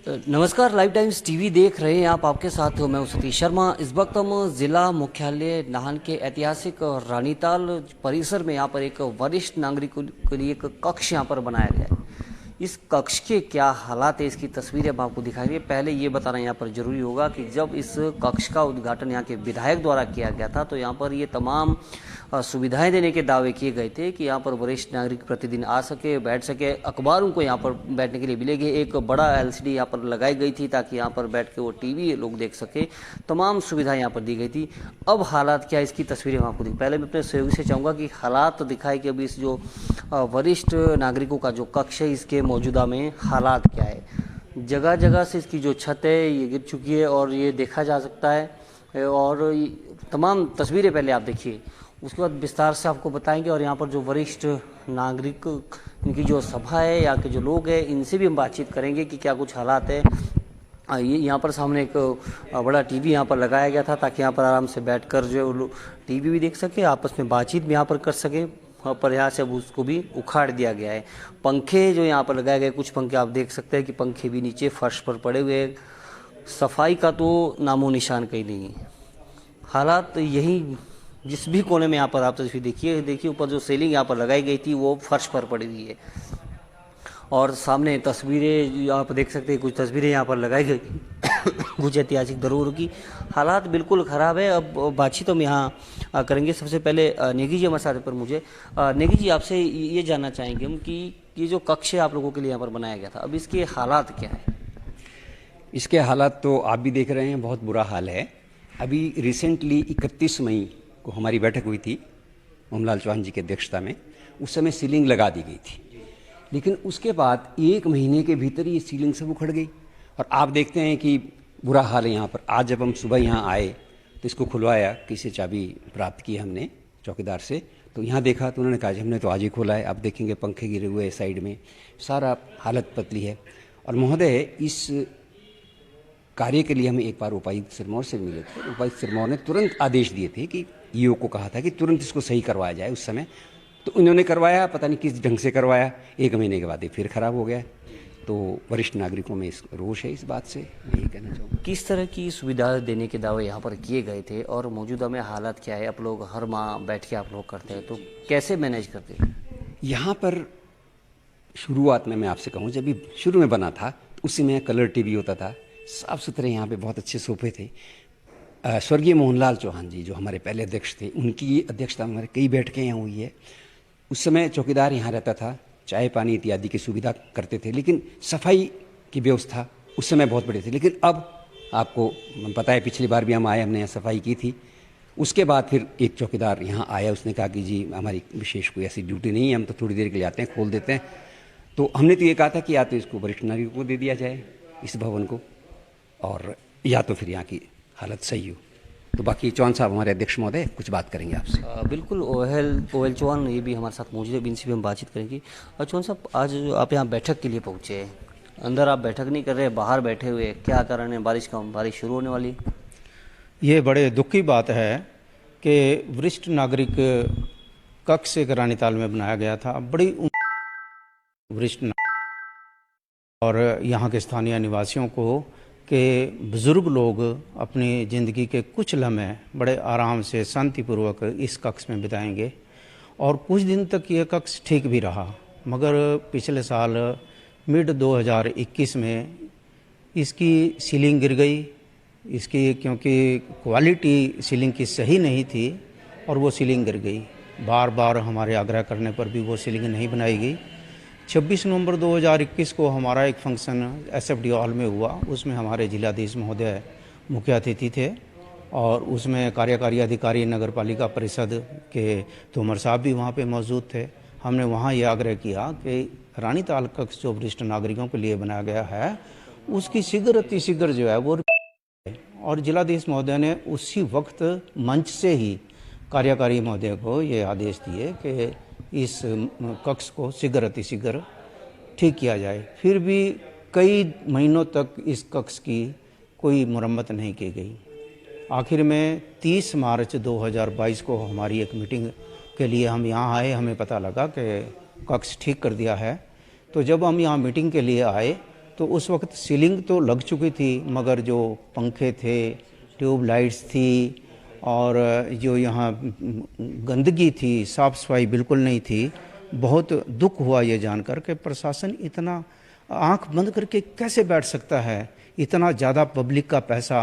नमस्कार, live times TV देख रहे हैं आप। आपके साथ हो मैं हूं सतीश शर्मा। इस वक्त हम जिला मुख्यालय नाहन के ऐतिहासिक रानीताल परिसर में यहाँ पर एक वरिष्ठ नागरिकों के लिए एक कक्ष यहाँ पर बनाया गया है। इस कक्ष के क्या हालात है, इसकी तस्वीरें हम आपको दिखाएंगे। पहले ये बताना यहाँ पर जरूरी होगा कि जब इस कक्ष का उद्घाटन यहाँ के विधायक द्वारा किया गया था तो यहाँ पर ये तमाम सुविधाएं देने के दावे किए गए थे कि यहाँ पर वरिष्ठ नागरिक प्रतिदिन आ सके, बैठ सके, अखबारों को यहाँ पर बैठने के लिए मिलेगी। एक बड़ा एलसीडी यहाँ पर लगाई गई थी ताकि यहाँ पर बैठ के वो टीवी लोग देख सके। तमाम सुविधाएं यहाँ पर दी गई थी। अब हालात क्या है, इसकी तस्वीरें हम आपको पहले मैं अपने सहयोगी से चाहूँगा कि हालात दिखाए कि अभी इस जो वरिष्ठ नागरिकों का जो कक्ष है इसके मौजूदा में हालात क्या है। जगह जगह से इसकी जो छत है ये गिर चुकी है और ये देखा जा सकता है। और तमाम तस्वीरें पहले आप देखिए, उसके बाद विस्तार से आपको बताएंगे। और यहाँ पर जो वरिष्ठ नागरिक इनकी जो सभा है, यहाँ के जो लोग हैं, इनसे भी हम बातचीत करेंगे कि क्या कुछ हालात है। ये यहाँ पर सामने एक बड़ा टीवी यहाँ पर लगाया गया था ताकि यहाँ पर आराम से बैठकर जो लोग टीवी भी देख सके, आपस में बातचीत भी यहाँ पर कर सके। पर यहाँ से अब उसको भी उखाड़ दिया गया है। पंखे जो यहाँ पर लगाए गए, कुछ पंखे आप देख सकते हैं कि पंखे भी नीचे फर्श पर पड़े हुए हैं। सफाई का तो नामो निशान कहीं नहीं है। हालात यही, जिस भी कोने में यहाँ पर आप तस्वीर देखिए ऊपर जो सीलिंग यहाँ पर लगाई गई थी वो फर्श पर पड़ी हुई है। और सामने तस्वीरें आप देख सकते हैं, कुछ तस्वीरें यहाँ पर लगाई गई कुछ ऐतिहासिक धरोहर की। हालात बिल्कुल ख़राब है। अब बातचीत हम यहाँ करेंगे। सबसे पहले नेगी जी हमारे साथ पर मुझे नेगी जी आपसे ये जानना चाहेंगे हम कि ये जो कक्ष है आप लोगों के लिए यहाँ पर बनाया गया था, अब इसके हालात क्या है? इसके हालात तो आप भी देख रहे हैं, बहुत बुरा हाल है। अभी रिसेंटली 31 मई को हमारी बैठक हुई थी मोहनलाल चौहान जी की अध्यक्षता में। उस समय सीलिंग लगा दी गई थी, लेकिन उसके बाद 1 महीने के भीतर ये सीलिंग सब उखड़ गई और आप देखते हैं कि बुरा हाल है यहाँ पर। आज जब हम सुबह यहाँ आए तो इसको खुलवाया, किसी चाबी प्राप्त की हमने चौकीदार से, तो यहाँ देखा तो उन्होंने कहा जी हमने तो आज ही खोला है। आप देखेंगे पंखे गिरे हुए साइड में, सारा हालत पतली है। और महोदय, इस कार्य के लिए हमें एक बार उपायुक्त सिरमौर से मिले थे। उपायुक्त सिरमौर ने तुरंत आदेश दिए थे कि ईओ को कहा था कि तुरंत इसको सही करवाया जाए उस समय। तो उन्होंने करवाया, पता नहीं किस ढंग से करवाया। 1 महीने के बाद ये फिर खराब हो गया। तो वरिष्ठ नागरिकों में इस रोष है इस बात से, मैं ये कहना चाहूँगा। किस तरह की सुविधा देने के दावे यहाँ पर किए गए थे और मौजूदा में हालात क्या है? आप लोग हर माह बैठ के आप लोग करते हैं तो कैसे मैनेज करते हैं? यहाँ पर शुरुआत में मैं आपसे कहूँ, जब भी शुरू में बना था तो उसी में कलर टीवी होता था, साफ सुथरे यहाँ पे बहुत अच्छे सोफे थे। स्वर्गीय मोहनलाल चौहान जी जो हमारे पहले अध्यक्ष थे, उनकी अध्यक्षता में हमारे कई बैठकें यहाँ हुई है। उस समय चौकीदार यहाँ रहता था, चाय पानी इत्यादि की सुविधा करते थे, लेकिन सफाई की व्यवस्था उस समय बहुत बड़ी थी। लेकिन अब आपको पता है, पिछली बार भी हम आए, हमने यहाँ सफाई की थी। उसके बाद फिर एक चौकीदार यहाँ आया, उसने कहा कि जी हमारी विशेष कोई ऐसी ड्यूटी नहीं है, हम तो थोड़ी देर के लिए आते हैं, खोल देते हैं। तो हमने तो ये कहा था कि या तो इसको वरिष्ठ नागरिकों को दे दिया जाए, इस भवन को, और या तो फिर यहाँ की हालत सही हो। तो बाकी चौहान साहब हमारे अध्यक्ष महोदय कुछ बात करेंगे आपसे। बिल्कुल, ओएल चौहान ये भी हमारे साथ मौजूद है, इनसे भी हम बातचीत करेंगे। और चौहान साहब, आज आप यहाँ बैठक के लिए पहुँचे हैं, अंदर आप बैठक नहीं कर रहे, बाहर बैठे हुए, क्या कारण है? बारिश शुरू होने वाली। ये बड़े दुख की बात है कि वरिष्ठ नागरिक कक्ष एक रानीताल में बनाया गया था। बड़ी वरिष्ठ और यहाँ के स्थानीय निवासियों को कि बुज़ुर्ग लोग अपनी ज़िंदगी के कुछ लम्हे बड़े आराम से शांतिपूर्वक इस कक्ष में बिताएंगे। और कुछ दिन तक ये कक्ष ठीक भी रहा, मगर पिछले साल मिड 2021 में इसकी सीलिंग गिर गई। इसकी क्योंकि क्वालिटी सीलिंग की सही नहीं थी और वो सीलिंग गिर गई। बार बार हमारे आग्रह करने पर भी वो सीलिंग नहीं बनाई गई। 26 नवंबर 2021 को हमारा एक फंक्शन एसएफडी हॉल में हुआ। उसमें हमारे जिलाधीश महोदय मुख्य अतिथि थे और उसमें कार्यकारी अधिकारी नगर पालिका परिषद के तोमर साहब भी वहाँ पे मौजूद थे। हमने वहाँ ये आग्रह किया कि रानीताल कक्ष जो वरिष्ठ नागरिकों के लिए बनाया गया है उसकी शीघ्र अतिशीघ्र जो है वो, और जिलाधीश महोदय ने उसी वक्त मंच से ही कार्यकारी महोदय को ये आदेश दिए कि इस कक्ष को शीघ्र अतिशीघ्र ठीक किया जाए। फिर भी कई महीनों तक इस कक्ष की कोई मरम्मत नहीं की गई। आखिर में 30 मार्च 2022 को हमारी एक मीटिंग के लिए हम यहाँ आए। हमें पता लगा कि कक्ष ठीक कर दिया है। तो जब हम यहाँ मीटिंग के लिए आए तो उस वक्त सीलिंग तो लग चुकी थी, मगर जो पंखे थे, ट्यूबलाइट्स थी और जो यहाँ गंदगी थी, साफ़ सफाई बिल्कुल नहीं थी। बहुत दुख हुआ ये जानकर कि प्रशासन इतना आंख बंद करके कैसे बैठ सकता है। इतना ज़्यादा पब्लिक का पैसा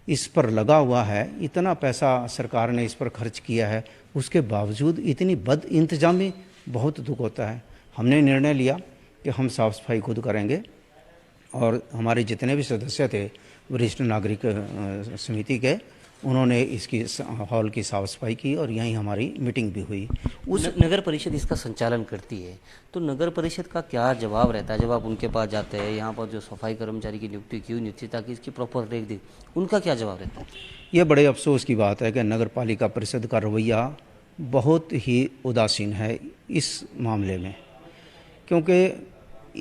इस पर लगा हुआ है, इतना पैसा सरकार ने इस पर खर्च किया है, उसके बावजूद इतनी बद इंतजामी, बहुत दुख होता है। हमने निर्णय लिया कि हम साफ़ सफाई खुद करेंगे और हमारे जितने भी सदस्य थे वरिष्ठ नागरिक समिति के, उन्होंने इसकी हॉल की साफ़ सफाई की और यहीं हमारी मीटिंग भी हुई। नगर परिषद इसका संचालन करती है, तो नगर परिषद का क्या जवाब रहता है जब आप उनके पास जाते हैं? यहाँ पर जो सफाई कर्मचारी की नियुक्ति क्यों नियुक्ति ताकि इसकी प्रॉपर देख दी, उनका क्या जवाब रहता है? ये बड़े अफसोस की बात है कि नगर पालिका परिषद का रवैया बहुत ही उदासीन है इस मामले में, क्योंकि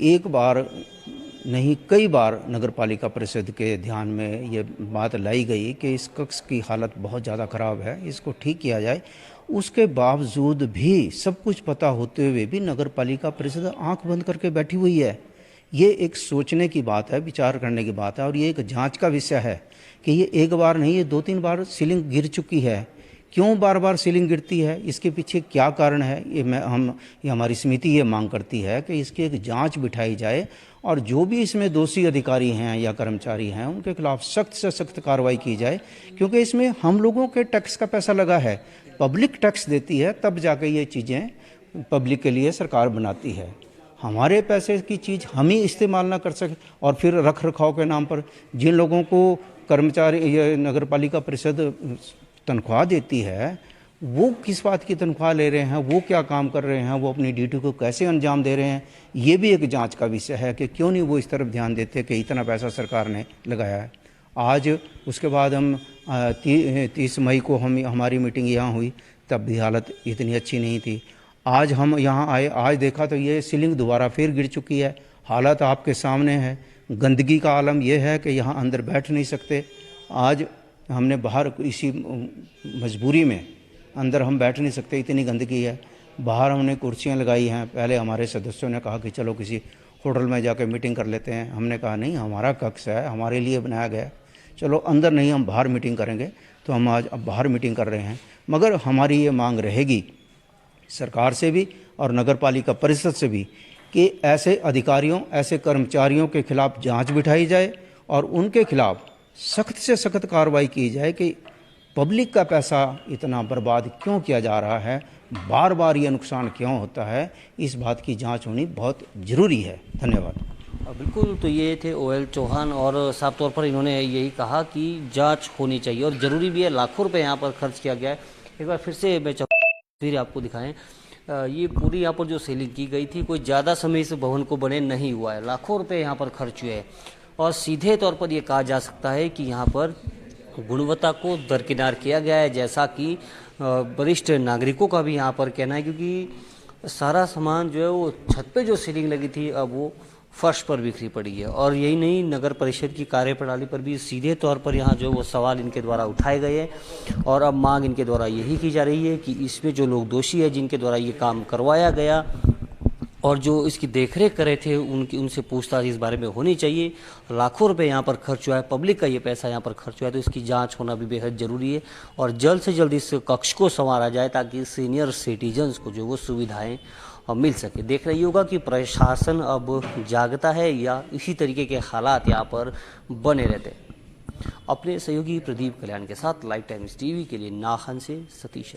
एक बार नहीं कई बार नगर पालिका परिषद के ध्यान में ये बात लाई गई कि इस कक्ष की हालत बहुत ज़्यादा ख़राब है, इसको ठीक किया जाए। उसके बावजूद भी, सब कुछ पता होते हुए भी, नगर पालिका परिषद आंख बंद करके बैठी हुई है। ये एक सोचने की बात है, विचार करने की बात है और ये एक जांच का विषय है कि ये एक बार नहीं, ये 2-3 बार सीलिंग गिर चुकी है। क्यों बार बार सीलिंग गिरती है, इसके पीछे क्या कारण है, ये हमारी समिति ये मांग करती है कि इसकी एक जांच बिठाई जाए और जो भी इसमें दोषी अधिकारी हैं या कर्मचारी हैं उनके खिलाफ सख्त से सख्त कार्रवाई की जाए, क्योंकि इसमें हम लोगों के टैक्स का पैसा लगा है। पब्लिक टैक्स देती है तब जाके ये चीज़ें पब्लिक के लिए सरकार बनाती है। हमारे पैसे की चीज़ हम ही इस्तेमाल ना कर सके और फिर रख रखाव के नाम पर जिन लोगों को कर्मचारी ये नगर पालिका परिषद तनख्वाह देती है, वो किस बात की तनख्वाह ले रहे हैं, वो क्या काम कर रहे हैं, वो अपनी ड्यूटी को कैसे अंजाम दे रहे हैं, ये भी एक जांच का विषय है कि क्यों नहीं वो इस तरफ ध्यान देते कि इतना पैसा सरकार ने लगाया है। आज उसके बाद हम 30 मई को हमारी मीटिंग यहाँ हुई, तब भी हालत इतनी अच्छी नहीं थी। आज हम यहाँ आए, आज देखा तो ये सीलिंग दोबारा फिर गिर चुकी है। हालत आपके सामने है। गंदगी का आलम यह है कि यहाँ अंदर बैठ नहीं सकते। आज हमने बाहर, इसी मजबूरी में अंदर हम बैठ नहीं सकते, इतनी गंदगी है। बाहर हमने कुर्सियां लगाई हैं। पहले हमारे सदस्यों ने कहा कि चलो किसी होटल में जाकर मीटिंग कर लेते हैं। हमने कहा नहीं, हमारा कक्ष है, हमारे लिए बनाया गया है, चलो अंदर नहीं, हम बाहर मीटिंग करेंगे। तो हम आज अब बाहर मीटिंग कर रहे हैं। मगर हमारी ये मांग रहेगी सरकार से भी और नगर पालिका परिषद से भी कि ऐसे अधिकारियों, ऐसे कर्मचारियों के खिलाफ जांच बिठाई जाए और उनके खिलाफ सख्त से सख्त कार्रवाई की जाए कि पब्लिक का पैसा इतना बर्बाद क्यों किया जा रहा है, बार बार ये नुकसान क्यों होता है, इस बात की जांच होनी बहुत ज़रूरी है। धन्यवाद। बिल्कुल, तो ये थे OL चौहान और साफ तौर पर इन्होंने यही कहा कि जांच होनी चाहिए और ज़रूरी भी है। लाखों रुपए यहाँ पर खर्च किया गया है। एक बार फिर से मैं फिर आपको दिखाएं, ये पूरी यहाँ पर जो सीलिंग की गई थी, कोई ज़्यादा समय इस भवन को बने नहीं हुआ है। लाखों रुपए यहाँ पर खर्च हुए हैं और सीधे तौर पर ये कहा जा सकता है कि यहाँ पर गुणवत्ता को दरकिनार किया गया है, जैसा कि वरिष्ठ नागरिकों का भी यहाँ पर कहना है, क्योंकि सारा सामान जो है वो छत पे जो सीलिंग लगी थी अब वो फर्श पर बिखरी पड़ी है। और यही नहीं, नगर परिषद की कार्यप्रणाली पर भी सीधे तौर पर यहाँ जो वो सवाल इनके द्वारा उठाए गए हैं और अब मांग इनके द्वारा यही की जा रही है कि इसमें जो लोग दोषी है, जिनके द्वारा ये काम करवाया गया और जो इसकी देखरेख करे थे, उनसे पूछताछ इस बारे में होनी चाहिए। लाखों रुपए यहाँ पर खर्च हुआ है, पब्लिक का ये पैसा यहाँ पर खर्च हुआ है, तो इसकी जांच होना भी बेहद ज़रूरी है और जल्द से जल्द इस कक्ष को संवारा जाए ताकि सीनियर सिटीजन्स को जो वो सुविधाएं मिल सके। देख रही होगा कि प्रशासन अब जागता है या इसी तरीके के हालात यहाँ पर बने रहते हैं। अपने सहयोगी प्रदीप कल्याण के साथ लाइव टाइम्स TV के लिए नाहन से सतीश।